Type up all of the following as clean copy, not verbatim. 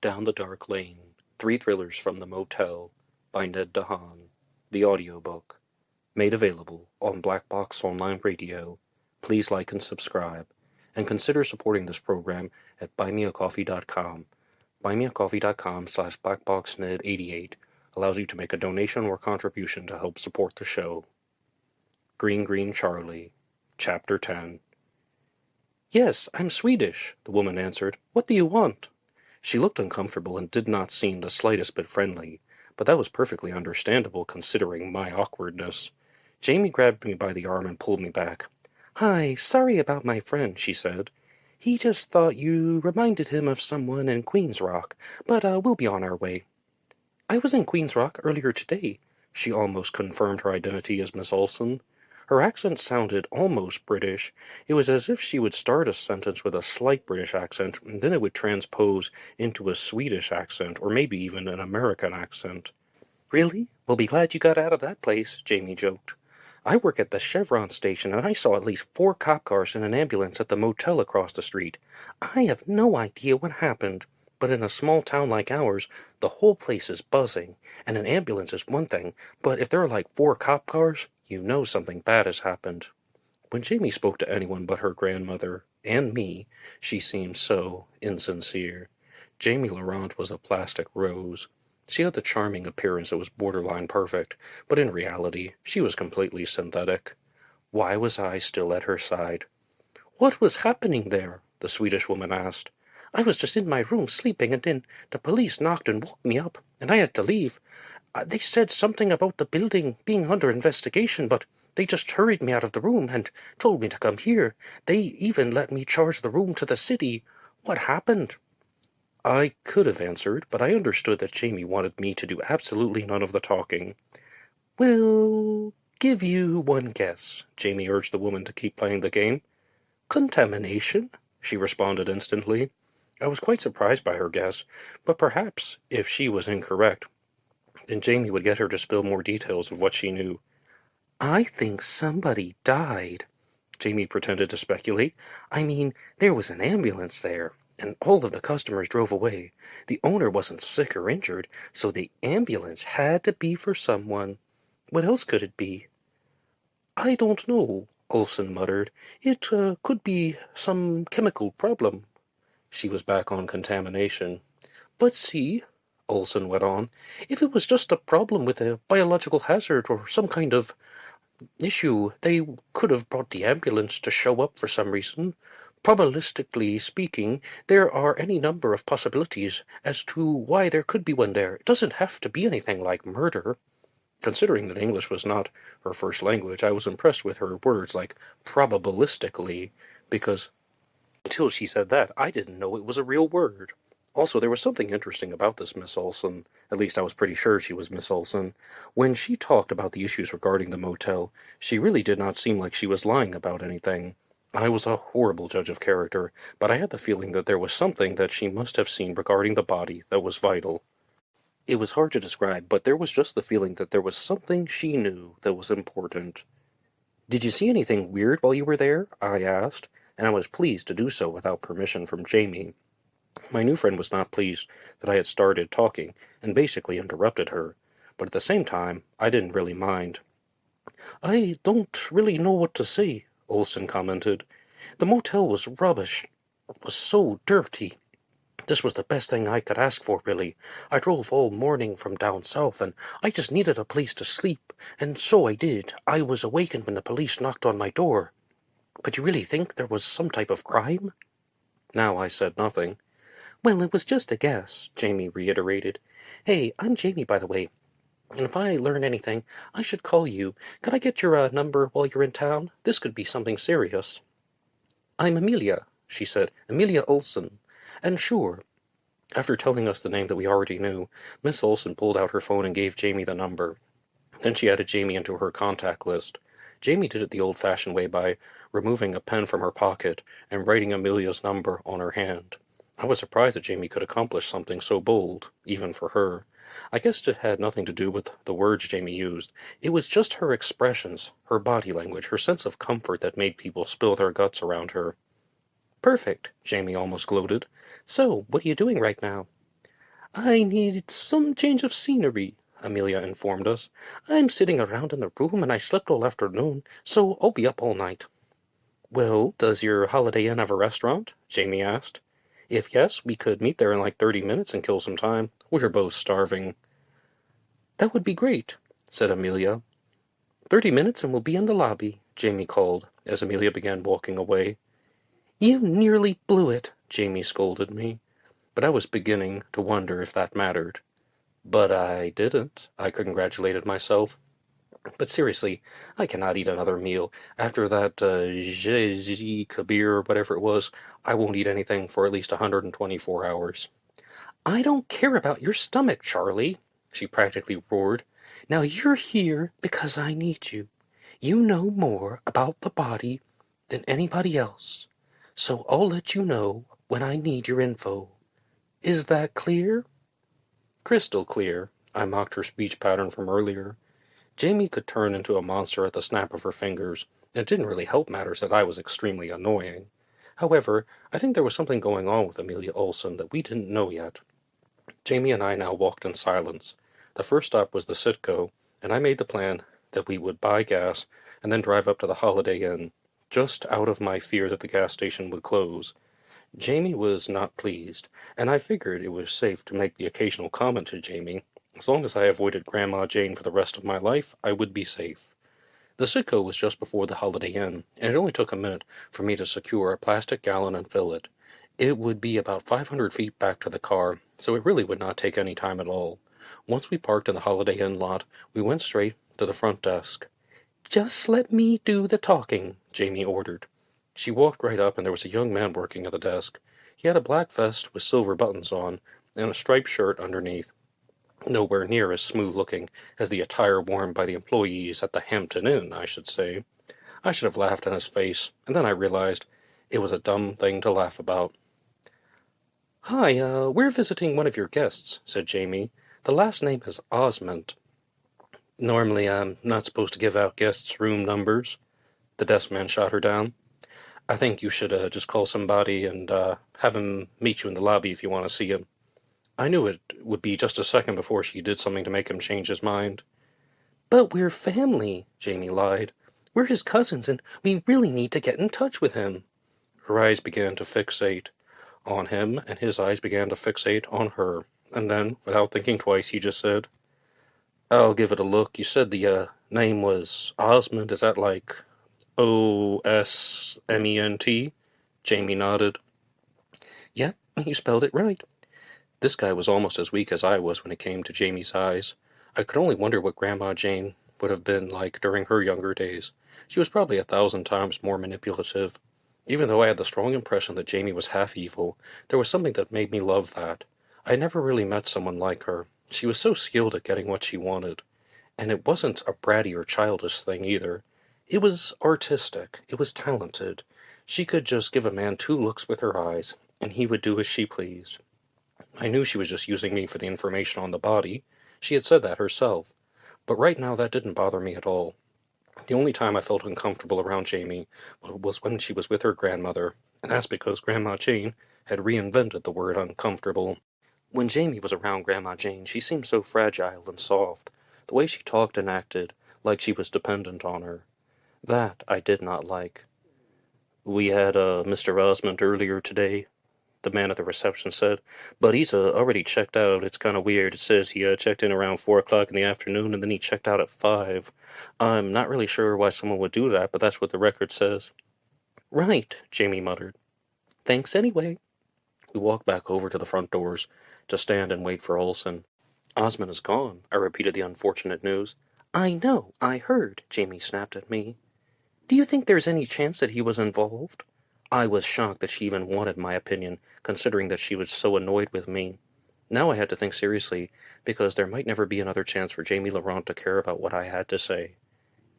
Down the Dark Lane, 3 Thrillers from the Motel by Ned DeHaan, the audiobook, made available on BlackBoxOnlineRadio. Please like and subscribe, and consider supporting this program at BuyMeACoffee.com. BuyMeACoffee.com/BlackBoxNed88 allows you to make a donation or contribution to help support the show. Green Green Charlie, Chapter 10. "Yes, I'm Swedish," the woman answered. "What do you want?" She looked uncomfortable and did not seem the slightest bit friendly, but that was perfectly understandable considering my awkwardness. Jamie grabbed me by the arm and pulled me back. "Hi, sorry about my friend," she said. "He just thought you reminded him of someone in Queens Rock, but we'll be on our way." "I was in Queens Rock earlier today." She almost confirmed her identity as Miss Olson. Her accent sounded almost British. It was as if she would start a sentence with a slight British accent, and then it would transpose into a Swedish accent, or maybe even an American accent. "Really? We'll be glad you got out of that place," Jamie joked. "I work at the Chevron station, and I saw at least 4 cop cars and an ambulance at the motel across the street. I have no idea what happened, but in a small town like ours, the whole place is buzzing, and an ambulance is one thing, but if there are like 4 cop cars, you know something bad has happened." When Jamie spoke to anyone but her grandmother, and me, she seemed so insincere. Jamie Laurent was a plastic rose. She had the charming appearance that was borderline perfect, but in reality, she was completely synthetic. Why was I still at her side? "What was happening there?" the Swedish woman asked. "I was just in my room sleeping, and then the police knocked and woke me up, and I had to leave. They said something about the building being under investigation, but they just hurried me out of the room and told me to come here. They even let me charge the room to the city. What happened?" I could have answered, but I understood that Jamie wanted me to do absolutely none of the talking. "We'll give you one guess," Jamie urged the woman to keep playing the game. "Contamination," she responded instantly. I was quite surprised by her guess, but perhaps, if she was incorrect, then Jamie would get her to spill more details of what she knew. "I think somebody died," Jamie pretended to speculate. "I mean, there was an ambulance there, and all of the customers drove away. The owner wasn't sick or injured, so the ambulance had to be for someone. What else could it be?" "I don't know," Olson muttered. "It could be some chemical problem." She was back on contamination. "But see," Olson went on, "if it was just a problem with a biological hazard or some kind of issue, they could have brought the ambulance to show up for some reason. Probabilistically speaking, there are any number of possibilities as to why there could be one there. It doesn't have to be anything like murder." Considering that English was not her first language, I was impressed with her words like probabilistically, because until she said that, I didn't know it was a real word. Also, there was something interesting about this Miss Olson. At least I was pretty sure she was Miss Olson. When she talked about the issues regarding the motel, she really did not seem like she was lying about anything. I was a horrible judge of character, but I had the feeling that there was something that she must have seen regarding the body that was vital. It was hard to describe, but there was just the feeling that there was something she knew that was important. "Did you see anything weird while you were there?" I asked, and I was pleased to do so without permission from Jamie. My new friend was not pleased that I had started talking and basically interrupted her, but at the same time, I didn't really mind. "I don't really know what to say," Olson commented. "The motel was rubbish. It was so dirty. This was the best thing I could ask for, really. I drove all morning from down south, and I just needed a place to sleep, and so I did. I was awakened when the police knocked on my door." "But you really think there was some type of crime?" Now I said nothing. "Well, it was just a guess," Jamie reiterated. "Hey, I'm Jamie, by the way, and if I learn anything, I should call you. Could I get your number while you're in town? This could be something serious." "I'm Amelia," she said. "Amelia Olson. And sure." After telling us the name that we already knew, Miss Olson pulled out her phone and gave Jamie the number. Then she added Jamie into her contact list. Jamie did it the old-fashioned way by removing a pen from her pocket and writing Amelia's number on her hand. I was surprised that Jamie could accomplish something so bold, even for her. I guess it had nothing to do with the words Jamie used. It was just her expressions, her body language, her sense of comfort that made people spill their guts around her. "Perfect," Jamie almost gloated. "So, what are you doing right now?" I need some change of scenery, Amelia informed us. I'm sitting around in the room and I slept all afternoon, so I'll be up all night. Well, does your Holiday Inn have a restaurant? Jamie asked. If yes, we could meet there in like 30 minutes and kill some time. We're both starving. That would be great, said Amelia. 30 minutes and we'll be in the lobby, Jamie called, as Amelia began walking away. You nearly blew it, Jamie scolded me, but I was beginning to wonder if that mattered. But I didn't, I congratulated myself. But seriously, I cannot eat another meal. After that Kabir or whatever it was, I won't eat anything for at least 124 hours. I don't care about your stomach, Charlie, she practically roared. Now you're here because I need you. You know more about the body than anybody else, so I'll let you know when I need your info. Is that clear? Crystal clear, I mocked her speech pattern from earlier. Jamie could turn into a monster at the snap of her fingers, and it didn't really help matters that I was extremely annoying. However, I think there was something going on with Amelia Olson that we didn't know yet. Jamie and I now walked in silence. The first stop was the Citgo, and I made the plan that we would buy gas and then drive up to the Holiday Inn, just out of my fear that the gas station would close. Jamie was not pleased, and I figured it was safe to make the occasional comment to Jamie. As long as I avoided Grandma Jane for the rest of my life, I would be safe. The Citgo was just before the Holiday Inn, and it only took a minute for me to secure a plastic gallon and fill it. It would be about 500 feet back to the car, so it really would not take any time at all. Once we parked in the Holiday Inn lot, we went straight to the front desk. Just let me do the talking, Jamie ordered. She walked right up, and there was a young man working at the desk. He had a black vest with silver buttons on, and a striped shirt underneath. Nowhere near as smooth-looking as the attire worn by the employees at the Hampton Inn, I should say. I should have laughed in his face, and then I realized it was a dumb thing to laugh about. Hi, we're visiting one of your guests, said Jamie. The last name is Osmond. Normally, I'm not supposed to give out guests' room numbers. The desk man shot her down. I think you should just call somebody and have him meet you in the lobby if you want to see him. I knew it would be just a second before she did something to make him change his mind. But we're family, Jamie lied. We're his cousins, and we really need to get in touch with him. Her eyes began to fixate on him, and his eyes began to fixate on her. And then, without thinking twice, he just said, I'll give it a look. You said the name was Osmond. Is that like Osment? Jamie nodded. Yeah, you spelled it right. This guy was almost as weak as I was when it came to Jamie's eyes. I could only wonder what Grandma Jane would have been like during her younger days. She was probably 1,000 times more manipulative. Even though I had the strong impression that Jamie was half evil, there was something that made me love that. I never really met someone like her. She was so skilled at getting what she wanted. And it wasn't a bratty or childish thing either. It was artistic. It was talented. She could just give a man 2 looks with her eyes, and he would do as she pleased. I knew she was just using me for the information on the body. She had said that herself. But right now that didn't bother me at all. The only time I felt uncomfortable around Jamie was when she was with her grandmother, and that's because Grandma Jane had reinvented the word uncomfortable. When Jamie was around Grandma Jane, she seemed so fragile and soft, the way she talked and acted, like she was dependent on her. That I did not like. We had Mr. Osmond earlier today, the man at the reception said, but he's already checked out. It's kind of weird. It says he checked in around 4 o'clock in the afternoon, and then he checked out at 5. I'm not really sure why someone would do that, but that's what the record says. Right, Jamie muttered. Thanks anyway. We walked back over to the front doors to stand and wait for Olson. Osmond is gone, I repeated the unfortunate news. I know, I heard, Jamie snapped at me. Do you think there's any chance that he was involved? I was shocked that she even wanted my opinion, considering that she was so annoyed with me. Now I had to think seriously, because there might never be another chance for Jamie Laurent to care about what I had to say.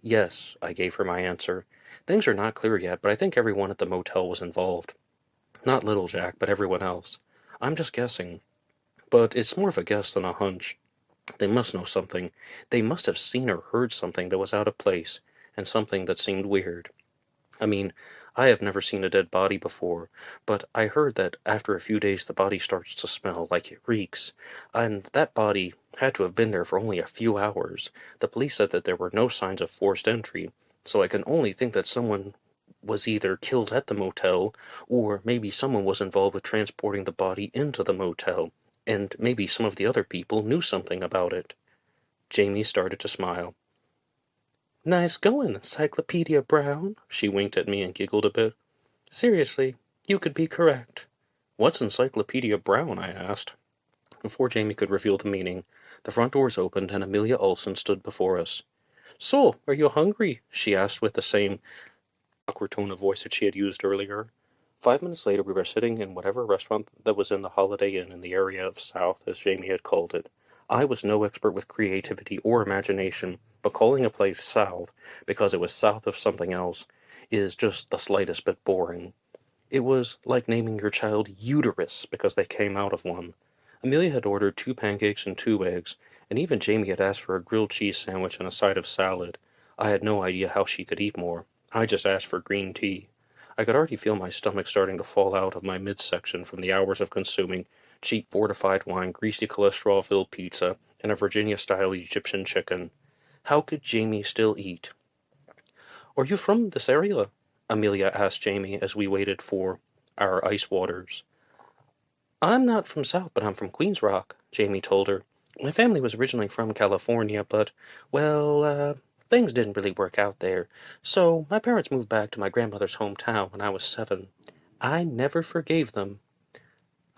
Yes, I gave her my answer. Things are not clear yet, but I think everyone at the motel was involved. Not Little Jack, but everyone else. I'm just guessing. But it's more of a guess than a hunch. They must know something. They must have seen or heard something that was out of place, and something that seemed weird. I mean, I have never seen a dead body before, but I heard that after a few days the body starts to smell like it reeks, and that body had to have been there for only a few hours. The police said that there were no signs of forced entry, so I can only think that someone was either killed at the motel, or maybe someone was involved with transporting the body into the motel, and maybe some of the other people knew something about it. Jamie started to smile. Nice going, Encyclopedia Brown. She winked at me and giggled a bit. Seriously, you could be correct. What's Encyclopedia Brown? I asked. Before Jamie could reveal the meaning, the front doors opened and Amelia Olson stood before us. So, are you hungry? She asked with the same awkward tone of voice that she had used earlier. 5 minutes later, we were sitting in whatever restaurant that was in the Holiday Inn in the area of South, as Jamie had called it. I was no expert with creativity or imagination, but calling a place South, because it was south of something else, is just the slightest bit boring. It was like naming your child Uterus because they came out of one. Amelia had ordered 2 pancakes and 2 eggs, and even Jamie had asked for a grilled cheese sandwich and a side of salad. I had no idea how she could eat more. I just asked for green tea. I could already feel my stomach starting to fall out of my midsection from the hours of consuming cheap fortified wine, greasy cholesterol-filled pizza, and a Virginia-style Egyptian chicken. How could Jamie still eat? Are you from this area? Amelia asked Jamie as we waited for our ice waters. I'm not from South, but I'm from Queens Rock, Jamie told her. My family was originally from California, but, things didn't really work out there, so my parents moved back to my grandmother's hometown when I was 7. I never forgave them.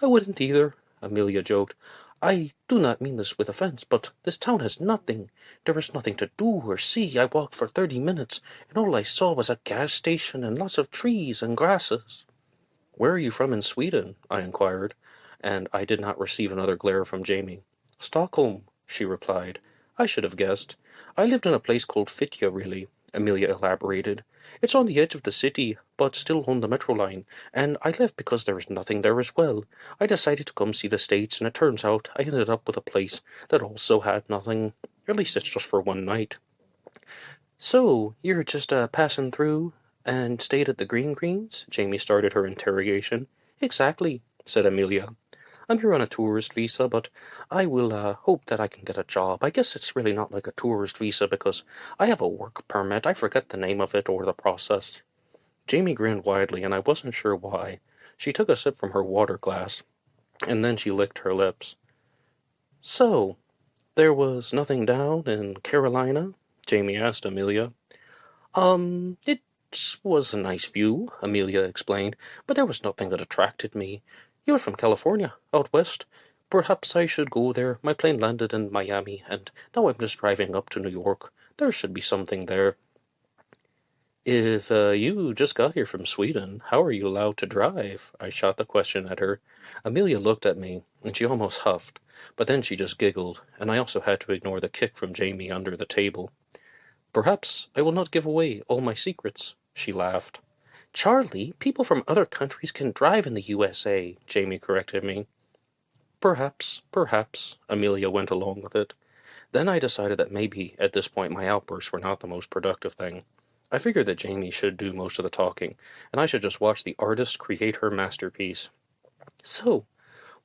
I wouldn't either, Amelia joked. I do not mean this with offense, but this town has nothing. There is nothing to do or see. I walked for 30 minutes, and all I saw was a gas station and lots of trees and grasses. Where are you from in Sweden? I inquired, and I did not receive another glare from Jamie. Stockholm, she replied. I should have guessed. I lived in a place called Fittja, really, Amelia elaborated. It's on the edge of the city, but still on the metro line, and I left because there is nothing there as well. I decided to come see the States, and it turns out I ended up with a place that also had nothing. At least it's just for one night. So, you're just passing through and stayed at the Green Greens? Jamie started her interrogation. Exactly, said Amelia. I'm here on a tourist visa, but I will hope that I can get a job. I guess it's really not like a tourist visa because I have a work permit. I forget the name of it or the process. Jamie grinned widely, and I wasn't sure why. She took a sip from her water glass, and then she licked her lips. So, there was nothing down in Carolina? Jamie asked Amelia. It was a nice view, Amelia explained, but there was nothing that attracted me. You're from California, out west. Perhaps I should go there. My plane landed in Miami, and now I'm just driving up to New York. There should be something there. If you just got here from Sweden, how are you allowed to drive? I shot the question at her. Amelia looked at me, and she almost huffed, but then she just giggled, and I also had to ignore the kick from Jamie under the table. Perhaps I will not give away all my secrets, she laughed. Charlie, people from other countries can drive in the USA, Jamie corrected me. Perhaps, Amelia went along with it. Then I decided that maybe, at this point, my outbursts were not the most productive thing. I figured that Jamie should do most of the talking, and I should just watch the artist create her masterpiece. So,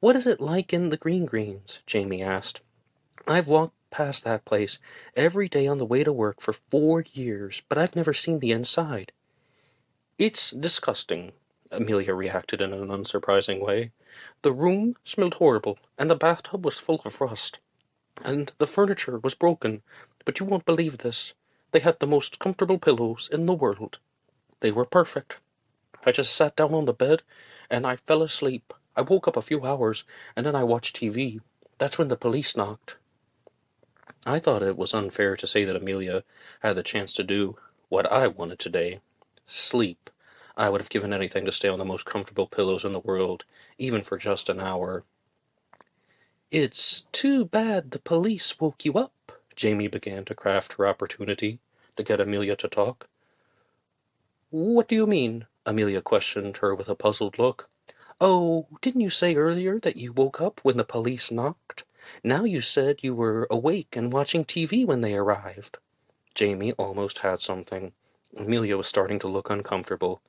what is it like in the Green Greens? Jamie asked. I've walked past that place every day on the way to work for 4 years, but I've never seen the inside. It's disgusting, Amelia reacted in an unsurprising way. The room smelled horrible, and the bathtub was full of rust. And the furniture was broken, but you won't believe this. They had the most comfortable pillows in the world. They were perfect. I just sat down on the bed, and I fell asleep. I woke up a few hours, and then I watched TV. That's when the police knocked. I thought it was unfair to say that Amelia had the chance to do what I wanted today. Sleep. I would have given anything to stay on the most comfortable pillows in the world, even for just an hour. It's too bad the police woke you up, Jamie began to craft her opportunity to get Amelia to talk. What do you mean? Amelia questioned her with a puzzled look. Oh, didn't you say earlier that you woke up when the police knocked? Now you said you were awake and watching TV when they arrived. Jamie almost had something. Amelia was starting to look uncomfortable.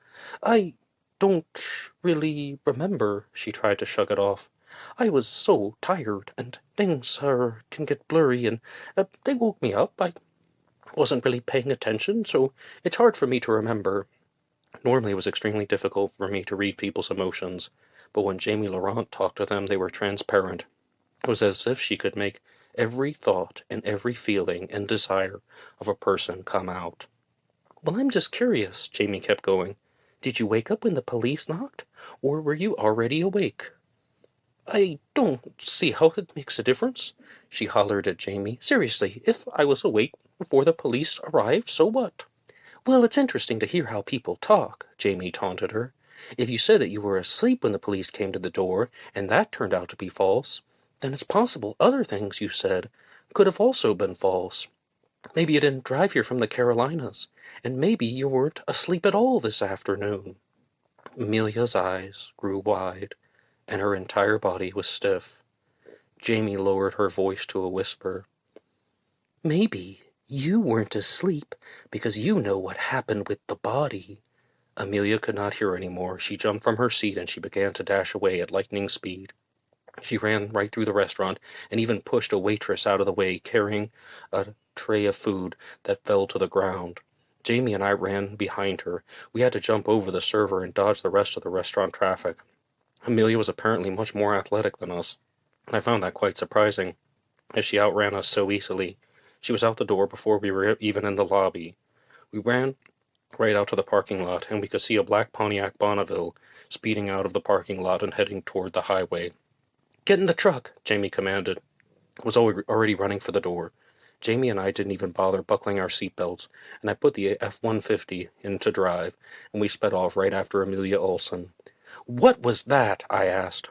I don't really remember, she tried to shrug it off. I was so tired, and things can get blurry, and they woke me up. I wasn't really paying attention, so it's hard for me to remember. Normally it was extremely difficult for me to read people's emotions, but when Jamie Laurent talked to them, they were transparent. It was as if she could make every thought and every feeling and desire of a person come out. Well, I'm just curious, Jamie kept going. Did you wake up when the police knocked, or were you already awake? I don't see how it makes a difference, she hollered at Jamie. Seriously, if I was awake before the police arrived, so what? Well, it's interesting to hear how people talk, Jamie taunted her. If you said that you were asleep when the police came to the door, and that turned out to be false, then it's possible other things you said could have also been false. Maybe you didn't drive here from the Carolinas, and maybe you weren't asleep at all this afternoon. Amelia's eyes grew wide, and her entire body was stiff. Jamie lowered her voice to a whisper. Maybe you weren't asleep because you know what happened with the body. Amelia could not hear any more. She jumped from her seat and she began to dash away at lightning speed. She ran right through the restaurant and even pushed a waitress out of the way, carrying a tray of food that fell to the ground. Jamie and I ran behind her. We had to jump over the server and dodge the rest of the restaurant traffic. Amelia was apparently much more athletic than us. I found that quite surprising, as she outran us so easily. She was out the door before we were even in the lobby. We ran right out to the parking lot, and we could see a black Pontiac Bonneville speeding out of the parking lot and heading toward the highway. Get in the truck, Jamie commanded. I was already running for the door. Jamie and I didn't even bother buckling our seatbelts, and I put the F-150 into drive, and we sped off right after Amelia Olson. What was that? I asked.